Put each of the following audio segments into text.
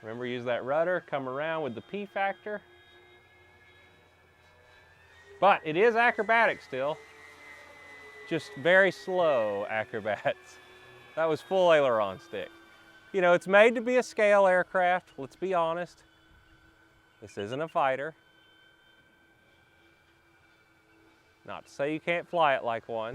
Remember, use that rudder, come around with the P factor. But it is acrobatic still, just very slow acrobats. That was full aileron stick. You know, it's made to be a scale aircraft, let's be honest. This isn't a fighter. Not to say you can't fly it like one.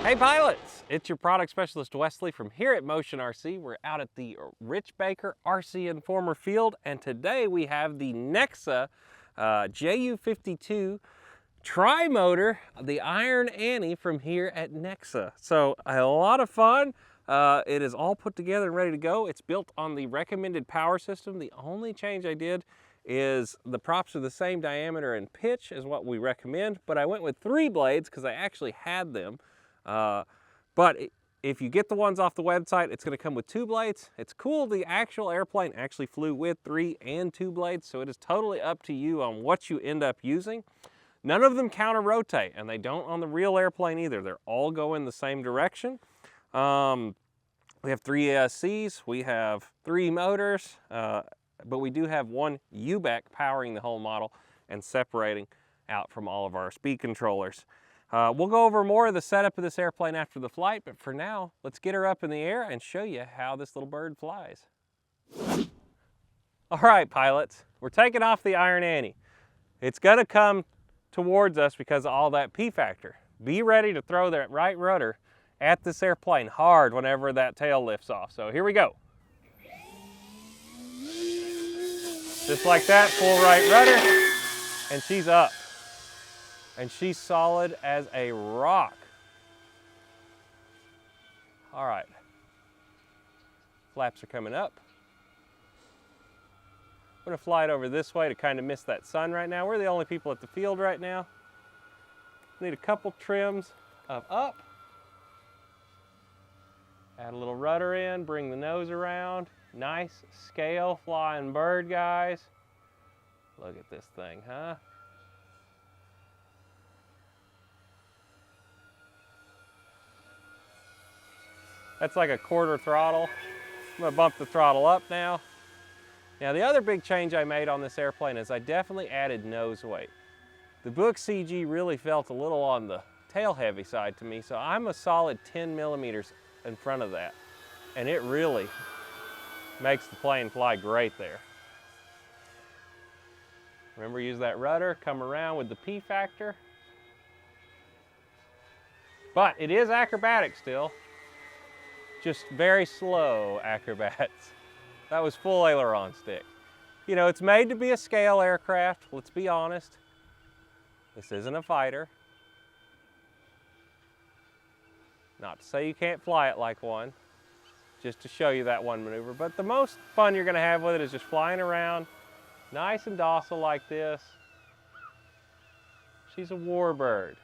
Hey pilots, it's your product specialist Wesley from here at Motion RC. We're out at the Rich Baker RC Informer Field, and today we have the Nexa JU-52 tri-motor, the Iron Annie from here at Nexa. So a lot of fun. It is all put together and ready to go. It's built on the recommended power system. The only change I did is the props are the same diameter and pitch as what we recommend, but I went with 3 blades because I actually had them. But if you get the ones off the website, it's going to come with 2 blades. It's cool, the actual airplane actually flew with 3 and 2 blades, so it is totally up to you on what you end up using. None of them counter rotate, and they don't on the real airplane either. They're all going the same direction. We have 3 ESCs, we have 3 motors, but we do have 1 UBEC powering the whole model and separating out from all of our speed controllers. We'll go over more of the setup of this airplane after the flight, but for now, let's get her up in the air and show you how this little bird flies. All right, pilots, we're taking off the Iron Annie. It's gonna come towards us because of all that P factor. Be ready to throw that right rudder at this airplane hard whenever that tail lifts off. So here we go. Just like that, full right rudder, and she's up. And she's solid as a rock. All right. Flaps are coming up. I'm gonna fly it over this way to kind of miss that sun right now. We're the only people at the field right now. Need a couple trims of up. Add a little rudder in, bring the nose around. Nice scale flying bird, guys. Look at this thing, huh? That's like a quarter throttle. I'm gonna bump the throttle up now. Now the other big change I made on this airplane is I definitely added nose weight. The book CG really felt a little on the tail heavy side to me, so I'm a solid 10 millimeters in front of that. And it really makes the plane fly great there. Remember, use that rudder, come around with the P factor. But it is acrobatic still, just very slow acrobats. That was full aileron stick. You know, it's made to be a scale aircraft, let's be honest. This isn't a fighter. Not to say you can't fly it like one, just to show you that one maneuver. But the most fun you're gonna have with it is just flying around, nice and docile like this. She's a warbird.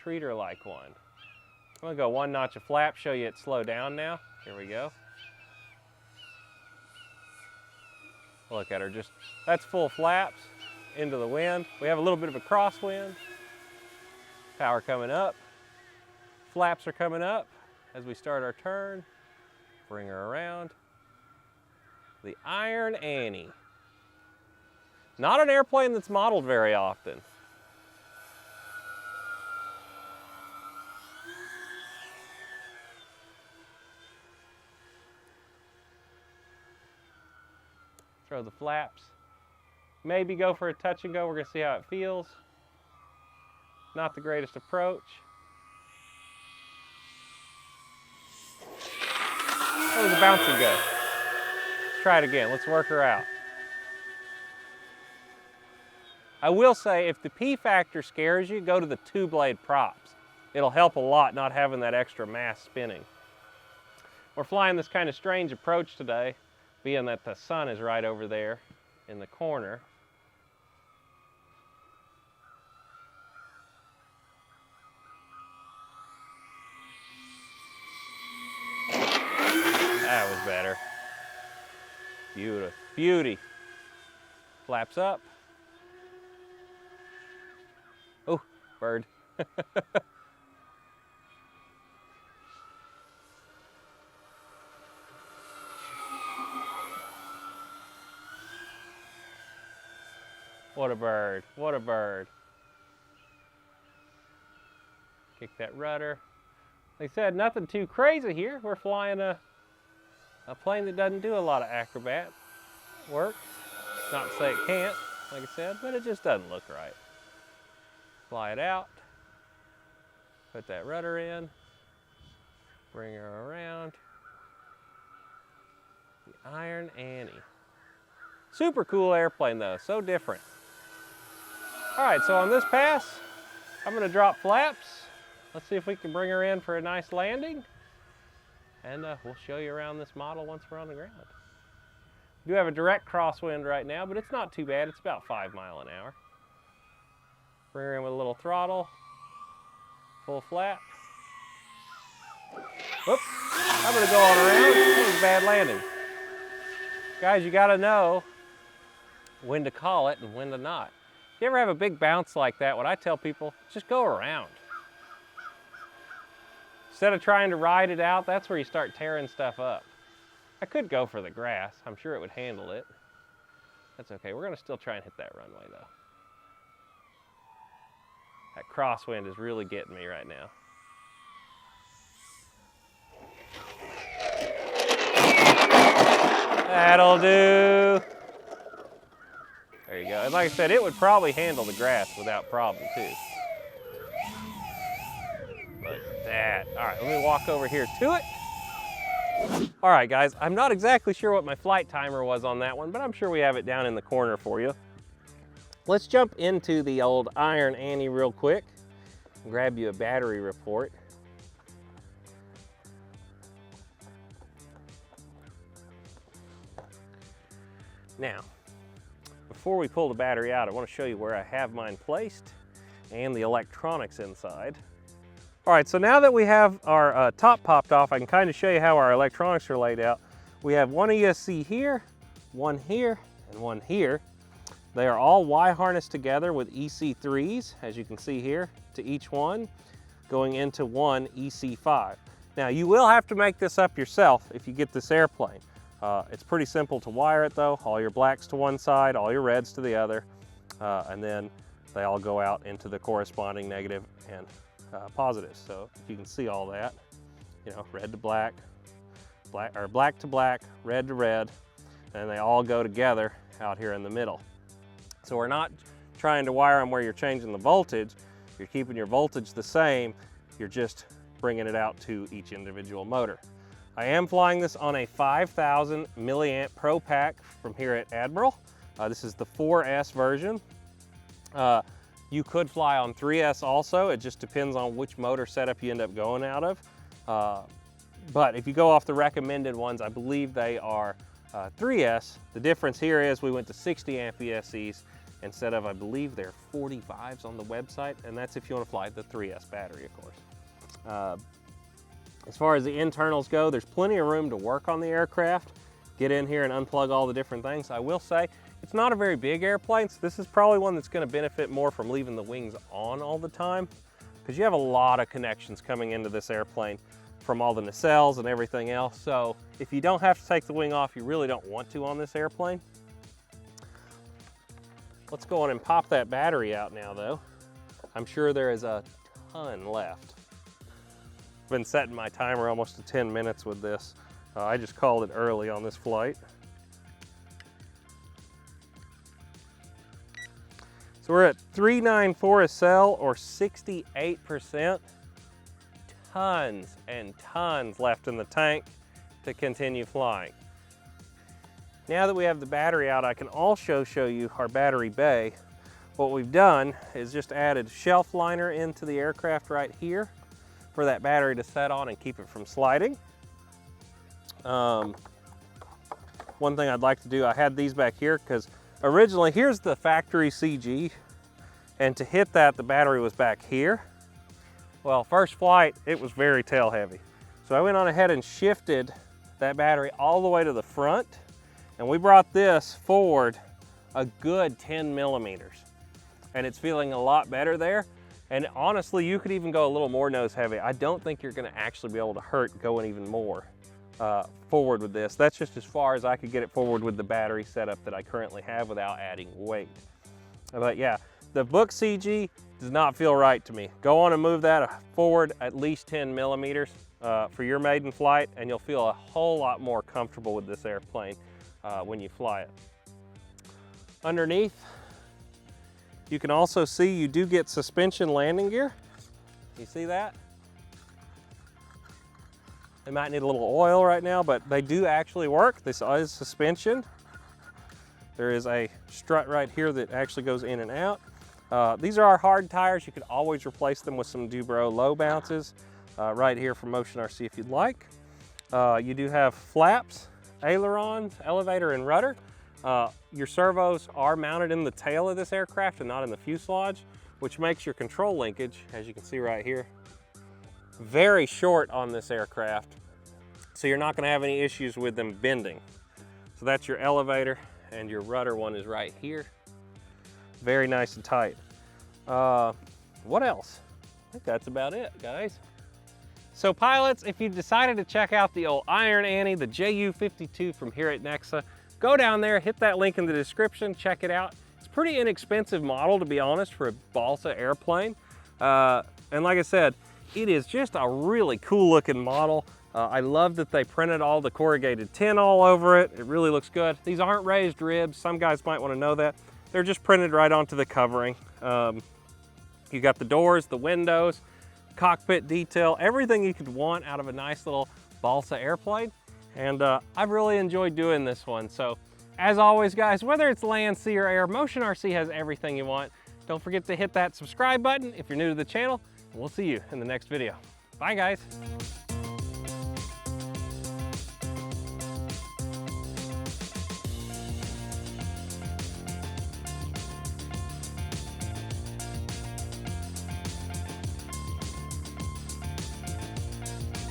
Treat her like one. I'm gonna go 1 notch of flap, show you it slow down now. Here we go. Look at her, just, that's full flaps into the wind. We have a little bit of a crosswind. Power coming up. Flaps are coming up as we start our turn. Bring her around. The Iron Annie. Not an airplane that's modeled very often. Throw the flaps. Maybe go for a touch and go. We're gonna see how it feels. Not the greatest approach. That was a bouncy go. Let's try it again. Let's work her out. I will say, if the P factor scares you, go to the 2-blade props. It'll help a lot not having that extra mass spinning. We're flying this kind of strange approach today, being that the sun is right over there in the corner. That was better. Beauty. Beauty. Flaps up. Oh, bird. What a bird, what a bird. Kick that rudder. Like I said, nothing too crazy here. We're flying a plane that doesn't do a lot of acrobat work. Not to say it can't, like I said, but it just doesn't look right. Fly it out, put that rudder in, bring her around. The Iron Annie. Super cool airplane though, so different. All right, so on this pass, I'm gonna drop flaps. Let's see if we can bring her in for a nice landing. And we'll show you around this model once we're on the ground. We do have a direct crosswind right now, but it's not too bad. It's about 5 miles an hour. Bring her in with a little throttle, full flap. Whoops, I'm gonna go on around. That was a bad landing. Guys, you gotta know when to call it and when to not. If you ever have a big bounce like that, what I tell people, just go around. Instead of trying to ride it out, that's where you start tearing stuff up. I could go for the grass. I'm sure it would handle it. That's okay. We're gonna still try and hit that runway though. That crosswind is really getting me right now. That'll do. There you go. And like I said, it would probably handle the grass without problem too. Look at that. All right, let me walk over here to it. All right, guys, I'm not exactly sure what my flight timer was on that one, but I'm sure we have it down in the corner for you. Let's jump into the old Iron Annie real quick and grab you a battery report. Now, before we pull the battery out, I want to show you where I have mine placed and the electronics inside. All right, so now that we have our top popped off, I can kind of show you how our electronics are laid out. We have one ESC here, and one here. They are all Y-harnessed together with EC3s, as you can see here, to each one, going into one EC5. Now, you will have to make this up yourself if you get this airplane. It's pretty simple to wire it though. All your blacks to one side, all your reds to the other, and then they all go out into the corresponding negative and positives. So if you can see all that, you know, red to black, black to black, red to red, and they all go together out here in the middle. So we're not trying to wire them where you're changing the voltage. You're keeping your voltage the same. You're just bringing it out to each individual motor. I am flying this on a 5,000 milliamp Pro Pack from here at Admiral. This is the 4S version. You could fly on 3S also. It just depends on which motor setup you end up going out of. But if you go off the recommended ones, I believe they are 3S. The difference here is we went to 60 amp ESCs instead of, I believe they're 45s on the website, and that's if you want to fly the 3S battery, of course. As far as the internals go, there's plenty of room to work on the aircraft. Get in here and unplug all the different things. I will say, it's not a very big airplane, so this is probably one that's going to benefit more from leaving the wings on all the time, because you have a lot of connections coming into this airplane from all the nacelles and everything else. So if you don't have to take the wing off, you really don't want to on this airplane. Let's go on and pop that battery out now though. I'm sure there is a ton left. Been setting my timer almost to 10 minutes with this. I just called it early on this flight. So we're at 394 a cell, or 68%. Tons and tons left in the tank to continue flying. Now that we have the battery out, I can also show you our battery bay. What we've done is just added shelf liner into the aircraft right here for that battery to set on and keep it from sliding. One thing I'd like to do, I had these back here because originally here's the factory CG, and to hit that the battery was back here. Well, first flight it was very tail heavy, so I went on ahead and shifted that battery all the way to the front, and we brought this forward a good 10 millimeters, and it's feeling a lot better there. And honestly, you could even go a little more nose heavy. I don't think you're gonna actually be able to hurt going even more forward with this. That's just as far as I could get it forward with the battery setup that I currently have without adding weight. But yeah, the book CG does not feel right to me. Go on and move that forward at least 10 millimeters for your maiden flight, and you'll feel a whole lot more comfortable with this airplane when you fly it. Underneath, you can also see you do get suspension landing gear. You see that? They might need a little oil right now, but they do actually work. This is suspension. There is a strut right here that actually goes in and out. These are our hard tires. You could always replace them with some Dubro low bounces right here from Motion RC if you'd like. You do have flaps, ailerons, elevator, and rudder. Your servos are mounted in the tail of this aircraft and not in the fuselage, which makes your control linkage, as you can see right here, very short on this aircraft. So you're not going to have any issues with them bending. So that's your elevator, and your rudder one is right here. Very nice and tight. What else? I think that's about it, guys. So pilots, if you decided to check out the old Iron Annie, the JU-52 from here at Nexa, go down there, hit that link in the description, check it out. It's a pretty inexpensive model, to be honest, for a balsa airplane. And like I said, it is just a really cool looking model. I love that they printed all the corrugated tin all over it. It really looks good. These aren't raised ribs. Some guys might want to know that. They're just printed right onto the covering. You got the doors, the windows, cockpit detail, everything you could want out of a nice little balsa airplane. And I've really enjoyed doing this one. So as always, guys, whether it's land, sea, or air, Motion RC has everything you want. Don't forget to hit that subscribe button if you're new to the channel. And we'll see you in the next video. Bye, guys.